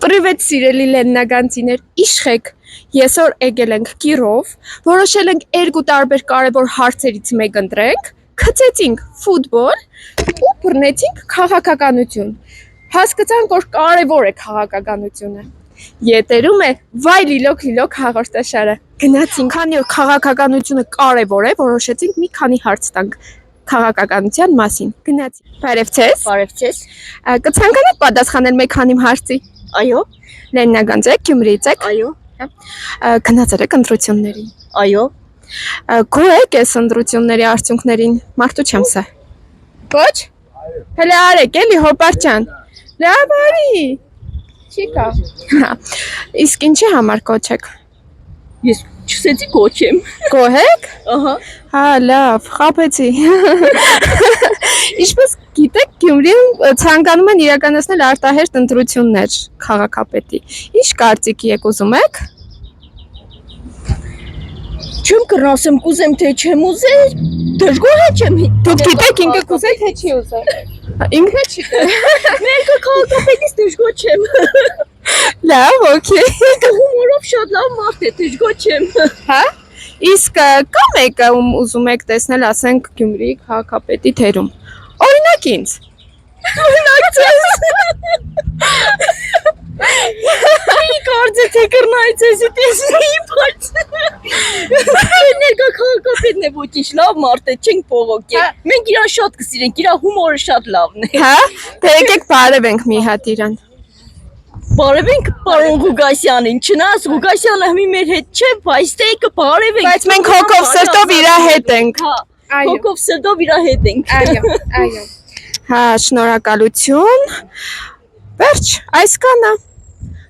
Պրիվետ սիրելի լեննագանցիներ, իշխեք, եսօր եկել ենք Կիրով, որոշել ենք երկու տարբեր կարևոր հարցերից մեկ ընտրենք, գցեցինք ֆուտբոլ ու բռնեցինք քաղաքականություն։ Հասկացանք, որ կարևոր է քաղաքականությունը։ Եթերում է վայ լիլոք հաղորդաշարը։ Գնացինք, քանի որ քաղաքականությունը կարևոր է, որոշեցինք մի քանի հարց տանք քաղաքականության մասին։ Գնացինք։ Բարև ձեզ։ Բարև ձեզ։ Կցանկանաք պատասխանել մեկ քանի հարցի։ Այո։ Լեննագանց եք, Գյումրիից եք։ Այո։ Գնացել եք ընտրություններին։ Այո։ Գոհ եք այս ընտրությունների արդյունքներին, մարդու չեմ սա։ Ոչ։ Հələ արեք, էլի հոպարչան։ Լավ արի։ Չիկա։ Իսկ ինչի համար կոչեք։ Ես չսեցի կոչեմ։ Գոհ եք։ Ահա։ Հա, լավ, խաբեցի։ Ինչպես գիտեք, Գյումրիում ցանկանում են իրականացնել արտահերթ ընտրություններ քաղաքապետի։ Ինչ կարծիքի եք ուզում եք։ Չեմ կռասեմ կուզեմ թե չեմ ուզեր, դժգոհ չեմ։ Դուք գիտեք ինքը կուզե թե չի ուզե։ Ինքը չգիտե։ Ներկա քաղաքապետից դժգոհ չեմ։ Լավ, օքեյ։ Հումորով շատ լավ մարդ է, դժգոհ չեմ։ Հա։ Իսկ կա մեկը ում ուզում եք տեսնել, ասենք Գյումրիի քաղաքապետի թերում։ Օրինակ ինձ։ Օրինակ ձեզ։ Մի կարծե թե կռնայից էսի տեսնեի բայց։ Ներկա քաղաքապետն է ոչինչ լավ մարդ է, չենք փողոքել։ Մենք իրան շատ կսիրենք, իր հումորը շատ լավն է։ Հա։ Դե եկեք բարևենք մի հատ իրան։ Բարևենք պարոն Ղուգասյանին, չնայած Ղուգասյանը հիմի մեր հետ չէ, բայց թե բարևենք։ Բայց մենք հոգով սրտով իր հետ ենք։ Հա, հոգով սրտով իր հետ ենք։ Այո։ Հա, շնորհակալություն։ Վերջ, այսքանը։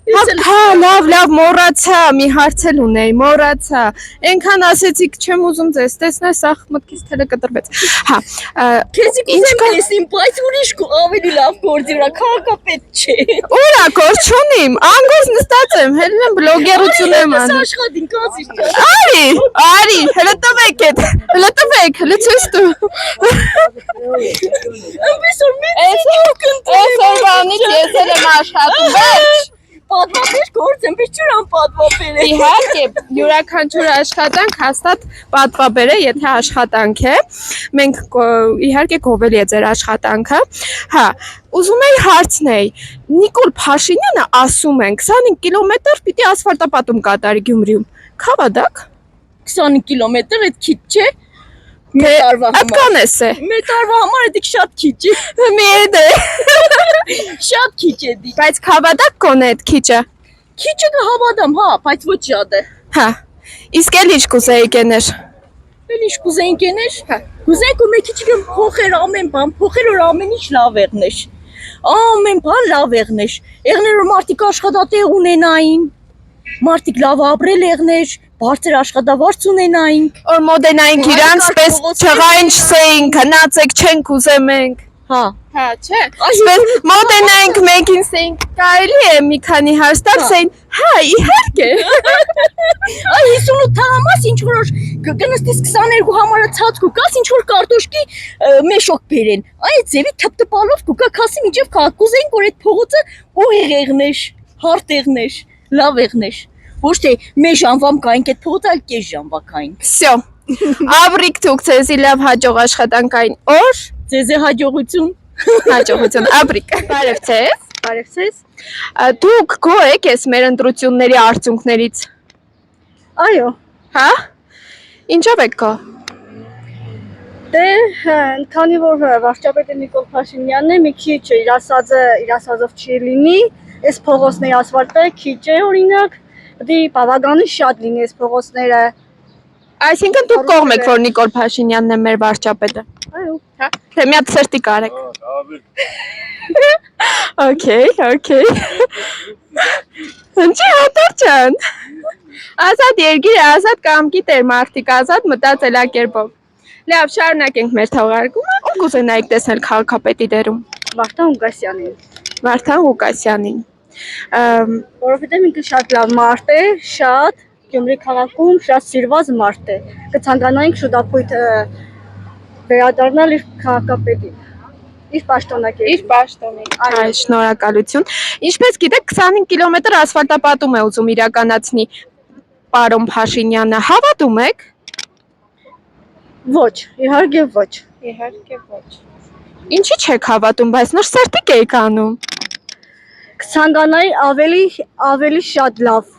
Հա, լավ, մոռացա, մի հարց էլ ունեի, մոռացա։ Այնքան ասեցիք, չեմ ուզում ձեզ տեսնել, սա մտքից թելը կտրվեց։ Հա, քեզ ուզեմ տեսնեմ, բայց ուրիշ ավելի լավ գործի վրա քաղաքապետ չէ։ Ուրա գործ չունիմ, անգործ նստած եմ, հելն եմ բլոգերություն եմ անում։ Աշխատին կազիր։ Արի, հələ տվեք այդ, հələ ցույց տու։ Այնպես որ մեծ Այսօրվանից ես էլ եմ աշխատում, վերջ։ Պատվաբեր գործ եմ, биш չուրան պատվաբեր է։ Իհարկե, յուրաքանչյուր աշխատանք հաստատ պատվաբեր է, եթե աշխատանք է։ Մենք իհարկե գովելի է ձեր աշխատանքը։ Հա, ուզում էի հարցնել, Նիկոլ Փաշինյանը ասում են 25 կիլոմետր պիտի ասֆալտապատում կատարի Գյումրիում։ Քավադակ։ 25 կիլոմետր այդ քիչ չէ։ Մեր տարվա համար։ Ատկան էս է։ Մեր տարվա համար դա շատ քիչ է։ Մի է։ Շատ քիչ է դի։ Բայց քավադակ կոնե այդ քիչը։ Քիչը կհավատամ, հա, բայց ոչ շատ է։ Հա։ Իսկ էլ ինչ կուզեի գեներ։ Էլ ինչ կուզեին գեներ։ Հա։ Կուզեի ու մի քիչ փոխեր ամեն բան, փոխեր որ ամեն ինչ լավ եղներ։ Ամեն բան լավ եղներ։ Եղներ որ մարդիկ աշխատատեղ ունենային։ Մարդիկ լավ ապրել եղներ, բարձր աշխատավարձ ունենայինք։ Որ մոդենայինք իրանց պես չղային չսեինք, հնացեք չենք ուզեմ ենք։ Հա։ Հա, չէ։ Այսպես մոդենայինք մեկին սեինք, կարելի է մի քանի հաստատ սեին։ Հա, իհարկե։ Այ 58 համաս ինչ որ կնստես 22 համարը ցածկ ու կաս ինչ որ կարտոշկի մեշոկ բերեն։ Այ ձևի թփթփալով կուկա քասի միջև քաղաք կուզեին որ այդ փողոցը ուղիղ եղներ, հարթ եղներ, լավ եղներ։ Ոչ թե մեկ ժամվամ կայինք այդ փողոցը, այլ կես ժամվա կայինք։ Всё։ Աբրիկ թուք ցեզի լավ հաջող աշխատանքային օր, ձեզ է հաջողություն։ հաջողություն, աբրիկ։ Բարև ձեզ։ Բարև ձեզ։ Դուք գոհ եք ես մեր ընտրությունների արդյունքներից։ Այո։ Հա։ Ինչով եք գոհ։ Դե, քանի որ վարչապետը Նիկոլ Փաշինյանն է, մի քիչ իր ասածով չի լինի, այս փողոցների ասֆալտը քիչ է օրինակ, դի բավականին շատ լինի այս փողոցները։ Այսինքն դուք կողմ եք, որ Նիկոլ Փաշինյանն է մեր վարչապետը։ Այո։ Հա։ Թե մի հատ սերտի կարեք։ Okay։ Ինչի հատորջան։ Ազատ երկիրը, ազատ կամքի տեր մարդիկ, ազատ մտածելակերպով։ Լավ, շարունակենք մեր թողարկումը։ Ով կուզենայիք տեսնել քաղաքապետի դերում։ Վարդան Ղուգասյանին։ Վարդան Ղուգասյանին։ Որովհետև ինքը շատ լավ մարդ է, շատ Գյումրի քաղաքում շատ սիրված մարդ է։ Կցանկանայինք շուտապույտ վերադառնալ իր քաղաքապետին։ Իր պաշտոնակերտի։ Իր պաշտոնի։ Այ շնորհակալություն։ Ինչպես գիտեք, 25 կիլոմետր ասֆալտապատում է ուզում իրականացնի պարոն Փաշինյանը։ Հավատում եք։ Ոչ, իհարկե ոչ։ Իհարկե ոչ։ Ինչի՞ չեք հավատում, բայց նոր սերտիկ եք անում։ Կցանկանայի ավելի շատ լավ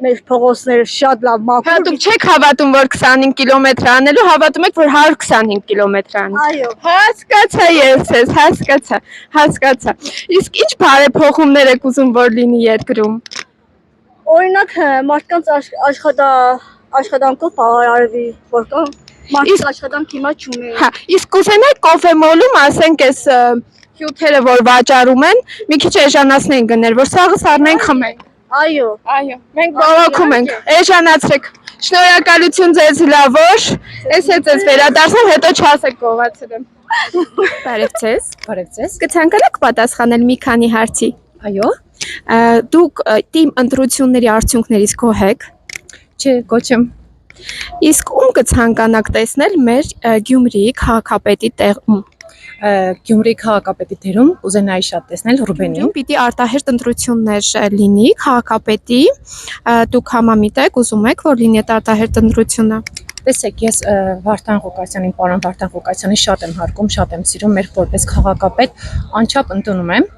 մեր փողոցները շատ լավ Հա մաքուր։ դուք չեք հավատում, որ 25 կիլոմետր անելու, հավատում եք, որ 125 կիլոմետր անի։ Այո։ Հասկացա ես ես, հասկացա։ Իսկ ինչ բարեփոխումներ եք ուզում, որ լինի երկրում։ Օրինակ մարդկանց աշխատանքով բավարարվի, որքան մարդիկ աշխատանք հիմա չունեն։ Հա, իսկ կուզենայի կոֆեմոլում, ասենք, այս հյութերը, որ վաճառում են, մի քիչ էժանացնեն գներ, որ սաղը սառնենք խմենք։ Այո։ Մենք բողոքում ենք, էժանացրեք։ Շնորհակալություն ձեզ լավոր։ Ես ձեզ վերադարձնեմ, հետո չասեք գողացել եմ։ Բարև ձեզ։ Բարև ձեզ։ Կցանկանաք պատասխանել մի քանի հարցի։ Այո։ Դուք թիմ ընտրությունների արդյունքներից գոհ եք։ Չէ, գոչեմ։ Իսկ ում կցանկանաք տեսնել մեր Գյումրիի քաղաքապետի տեղում։ Գյումրի քաղաքապետի դերում կուզենայի շատ տեսնել Ռուբենին։ Պիտի արտահերտ ընտրություններ լինի քաղաքապետի։ Դուք համամիտ եք, ուզում եք, որ լինի այդ արտահերտ ընտրությունը։ Տեսեք, ես Վարդան Ղուկասյանին, պարոն Վարդան Ղուկասյանին շատ եմ հարգում, շատ եմ սիրում, մեր որպես քաղաքապետ անչափ ընդունում եմ,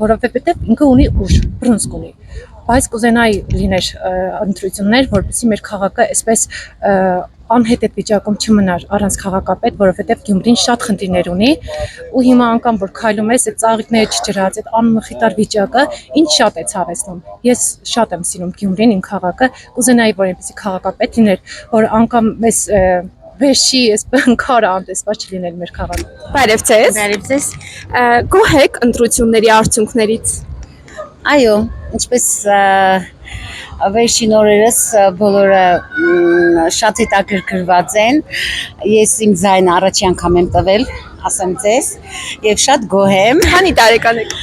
որովհետև ինքը ունի ուժ, բռունցք ունի։ Բայց կուզենայի լիներ ընտրություններ, որպեսզի մեր քաղաքը այսպես անհետ վիճակում չմնար առանց քաղաքապետ, որովհետև Գյումրին շատ խնդիրներ ունի ու հիմա անգամ որ քայլում ես այդ ծաղիկները չջրած, այդ անմխիտար վիճակը ինձ շատ է ցավեցնում։ Ես շատ եմ սիրում Գյումրին, իմ քաղաքը, կուզենայի որ այնպեսի քաղաքապետ լիներ, որ անգամ մեզ վերջի այս բնքարը անտեսված չլիներ մեր քաղաքում։ Բարև ձեզ։ Բարև ձեզ։ Գոհ եք ընտրությունների արդյունքներից։ Այո, ինչպես վերջին օրերս բոլորը շատ հետաքրքրված են։ Ես իմ ձայնը առաջի անգամ եմ տվել, ասեմ ձեզ, եւ շատ գոհ եմ։ Քանի տարեկան եք։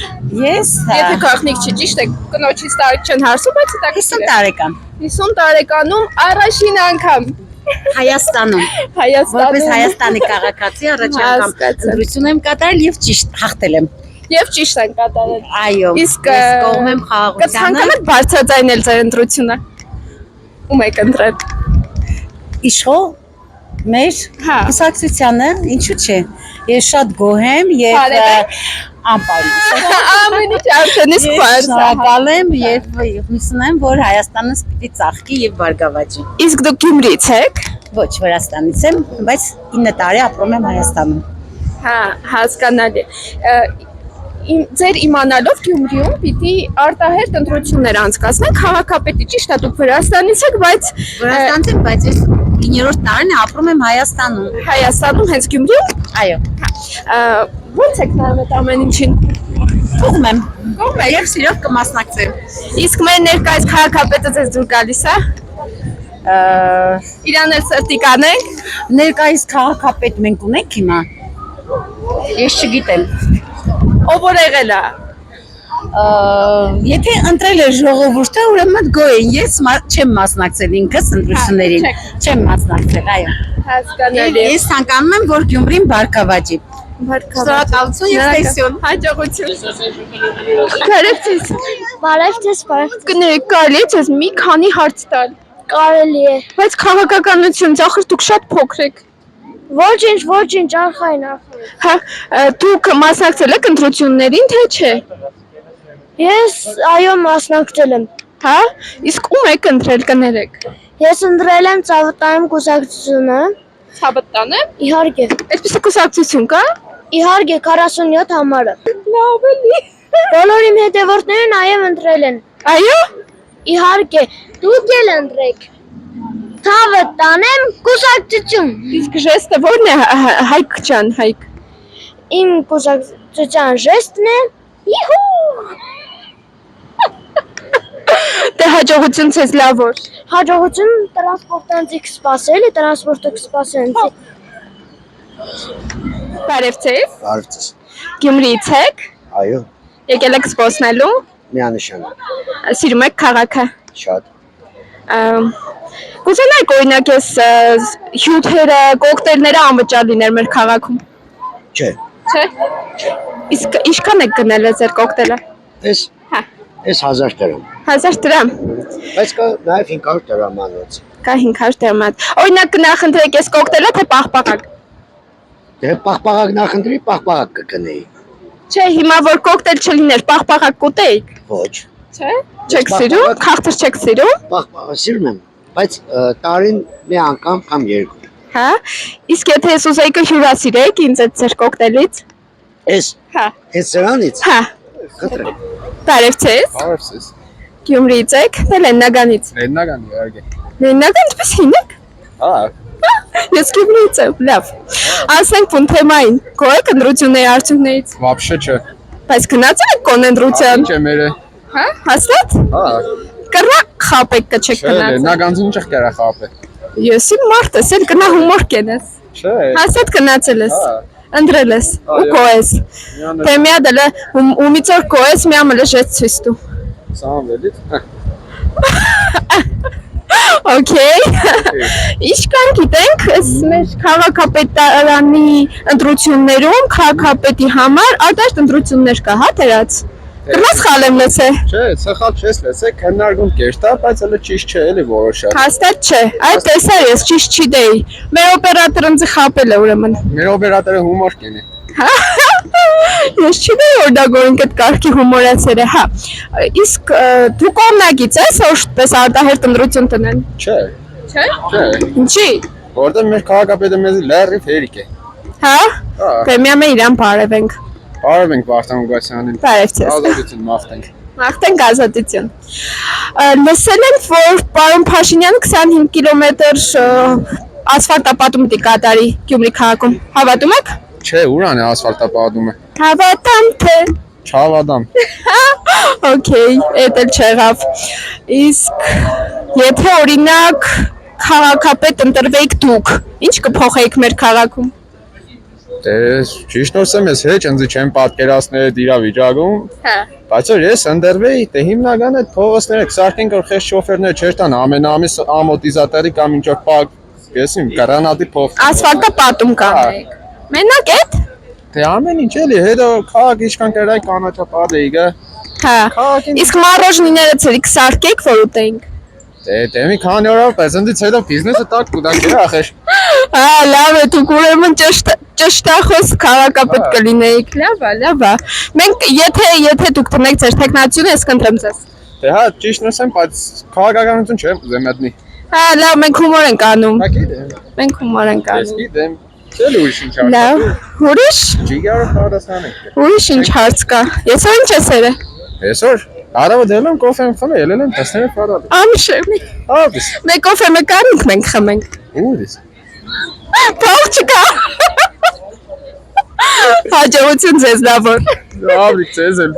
Ես Եթե գաղտնիք չի, ճիշտ է, կնոջից տարիք չեն հարցում, բայց դա 50 տարեկան 50 տարեկանում առաջին անգամ Հայաստանում, որպես Հայաստանի քաղաքացի առաջի անգամ Հասկացա։ ընտրություն եմ կատարել եւ ճիշտ հաղթել եմ։ եւ ճիշտ են կատարել։ Այո, Իսկ ես կողմ եմ խաղաղությանը։ կցանկանաք բարձրաձայնել ձեր ընտրությունը։ Ում եք ընտրել։ Իշխող մեր Հա։ կուսակցությանը, ինչու՞ չէ։ Ես շատ գոհ եմ եւ Բարև եք։ անպայման Ամենի ճարտենից Ես բարձր։ շնորհակալ եմ եւ հույսում եմ, որ Հայաստանը պիտի ծաղկի եւ բարգավաճի։ Իսկ դուք Գյումրից եք։ Ոչ Վրաստանից եմ, բայց 9 տարի ապրում եմ Հայաստանում։ Հա, հասկանալի։ Ձեր իմանալով Գյումրիում պիտի արտահերտ ընտրություններ անցկացնեն քաղաքապետի, ճիշտ է, դուք Վրաստանից եք, բայց Վրաստանից եմ, բայց ես 9-րդ տարին ապրում եմ Հայաստանում։ Հայաստանում հենց Գյումրիում Այո, ո՞նց եք նայում այդ ամեն ինչին։ թողում եմ։ Եվ սիրով կմասնակցեմ։ Իսկ մեր ներկայիս քաղաքապետը ձեզ դուր գալիս է։ Իրան էլ սրտի կանենք։ Ներկայիս քաղաքապետ մենք ունենք հիմա։ Ես չգիտեմ։ Ով որ եղել է։ Եթե ընտրել է ժողովուրդը, ուրեմն գոհ եմ։ Ես չեմ մասնակցել ինքս ընտրություններին։ Չեմ մասնակցել, այո։ Հասկանալի։ Ես ցանկանում եմ, որ Գյումրին բարգավաճի։ Շնորհակալություն եւ տեսություն։ Հաջողություն։ Բարև ձեզ։ Բարև ձեզ, բարև։ Կարելի է ձեզ մի քանի հարց տալ։ Կարելի է։ Բայց քաղաքականություն, ծախր դուք շատ փոքր եք։ Ոչինչ, արխային։ Հա, դուք մասնակցել եք ընտրություններին, թե չէ։ Ես այո մասնակցել եմ։ Հա, իսկ ում եք ընտրել կներեք։ Ես ընտրել եմ Ծավտային կուսակցությունը։ Ցաբտանը։ Իհարկե։ Այսպես կուսակցություն կա։ Իհարկե 47 համարը։ Լավ էլի։ Բոլոր իմ հետևորդները նաև ընտրել են։ Այո։ Իհարկե, դուք էլ ընտրեք։ Թավը տանեմ կուսակցություն։ Իսկ ժեստը ո՞րն է Հայկ ջան, Հայկ։ Իմ կուսակցության ժեստն է։ Իհու։ Դե հաջողություն ցեզ լավ որ։ Հաջողություն տրանսպորտանցի կսպասել, տրանսպորտը կսպասեն։ Բարև ձեզ։ Բարև ձեզ։ Գյումրիից եք։ Այո, Եկել եք զբոսնելու։ միանշանակ, Սիրում եք քաղաքը։ շատ։ Կուզենայիք օրինակ ես հյութերը, կոկտեյլները անվճար լիներ մեր քաղաքում։ Չէ, Չէ։ Իսկ ինչքան եք գնել ձեր կոկտեյլը։ Էս Հա, էս 1000 դրամ։ 1000 դրամ։ Բայց կա նաև 500 դրամանոց։ Կա 500 դրամ։ Օրինակ նախընտրեք այս կոկտեյլը թե պաղպաղակ։ Դե պաղպաղակ նախընտրի, պաղպաղակ կգնեի։ Չէ, հիմա որ կոկտեյլ չլիներ, պաղպաղակ կուտեիք։ Ոչ։ Չէ։ Չեք Պաղպաղակ- սիրում, խախտր չեք սիրում։ Պաղպաղակ սիրում եմ, բայց տարին մի անգամ կամ երկու։ Հա։ Իսկ եթե ես ուզեի կհյուրասիրեիք ինձ այդ ձեր կոկտեյլից։ Էս Հա։ էս սրանից Հա։ խնդրեմ։ Բարև ձեզ։ Հարցես։ Գյումրիից եք, թե Լեննագանից։ Լեննագան իհարկե։ Լեննագան ինչպես հինեք։ Հա, Ես Գյումրիից եմ, լավ։ Ասենք բուն թեմային, գո եք ընտրությունների արդյունքներից։ вообще չէ։ Բայց գնացել եք կոնենտրության։ Ինչ է մերը։ Հա, հաստատ։ Հա, Կռա խապեք կչեք չէ, գնացել։ Լեննագանց ինչ կրա խապե։ Ես իմ մարդ ես, էլ գնա հումոր կենես։ Չէ։ Հաստատ գնացել ես։ Հա։ Ընտրել ես ու Այո։ կոես։ Միանը Թե միա դելը ումիցոր կոես, միա մլը ժեց ցույց տու։ Սամվելից։ Okay։ Ինչքան գիտենք, այս մեր քաղաքապետարանի ընտրություններում քաղաքապետի համար արտաշտ ընտրություններ կա, հա, դերած։ Գրած խալեմ լսե։ Չէ, սխալ չես լսեք, քննարկում կերտա, բայց հələ ճիշտ չէ, էլի որոշած։ Հաստատ չէ։ Այդ տեսա ես ճիշտ չի դեի։ Մեր օպերատորը ինձ խապել է ուրեմն։ Մեր օպերատորը հումոր կինի։ Ես չի դեի որ դա գորինք այդ կարգի հումորացեր է, հա։ Իսկ դու կողմնակից ես, որ շտպես արտահերտ ընտրություն տնեն։ Չէ, Չէ։ չէ։ Ինչի։ Որտեղ մեր քաղաքապետը մեզ լրիվ հերիք է։ Հա։ Հա, Պրեմիա մե իրան բարևենք։ բարևենք Վարդան Ուգասյանին։ Բարև ձեզ։ Ազատություն մաղթենք։ Մաղթենք ազատություն։ Լսել ենք, որ պարոն Փաշինյանը 25 կիլոմետր ասֆալտապատում պիտի կատարի Գյումրի քաղաքում։ Հավատում եք։ Չէ, ուրան է ասֆալտապատումը։ Հավատամ թե։ Չհավատամ։ Okay, էդ էլ չեղավ։ Իսկ եթե օրինակ քաղաքապետ ընտրվեիք դուք, ինչ կփոխեիք մեր քաղաքում։ Դե ճիշտ ասեմ, ես հեչ ինձ չեմ պատկերացնել այդ իրավիճակում, Հա։ բայց որ ես ընտրվեի, դե հիմնական այդ փողոցները կսարքենք, որ խես շոֆերները չէր տան ամենամիս ամորտիզատորի կամ ինչ որ պակ, ես իմ գրանատի փող։ Ասֆալտապատում կանեիք։ Մենակ էդ։ Դե ամեն ինչ էլի, հետո քաղաք ինչքան կերայ կանաչապատ էի գա։ Հա։ Քաղաքին Իսկ մարոժնիները ցերիք սարքեք, որ ուտեինք։ դե մի քանի օր պեսնդից հետո բիզնեսը տակ կուտակ էր ախեր։ Հա, լավ է, դուք ուրեմն ճշտախոս քաղաքապետ կլինեիք։ Լավ է։ Մենք եթե դուք տնեք ձեր տեխնացիոնը, ես կընտրեմ ձեզ։ Դե հա, ճիշտ ասեմ, բայց քաղաքականություն չեմ ուզեմ մտնի։ Հա, լավ, մենք հումոր ենք անում։ Հա գիտեմ, Մենք հումոր ենք ես անում։ գիտեմ, չէ՞ ուրիշ ինչ Լավ։ Ուրիշ, Ջիգարը պատասխանենք։ ուրիշ ինչ հարց կա։ Ես ինչ ես երը։ Այսօր արավը դելում կոֆե խմել, ելել եմ տեսնել ֆարալ։ Ամշեմ։ Աբս, Մեկ կոֆե մեկանինք մենք խմենք։ ուրիշ։ Փող չկա։ Հաջողություն ձեզ լավ։ Աբրիկ ծեզել։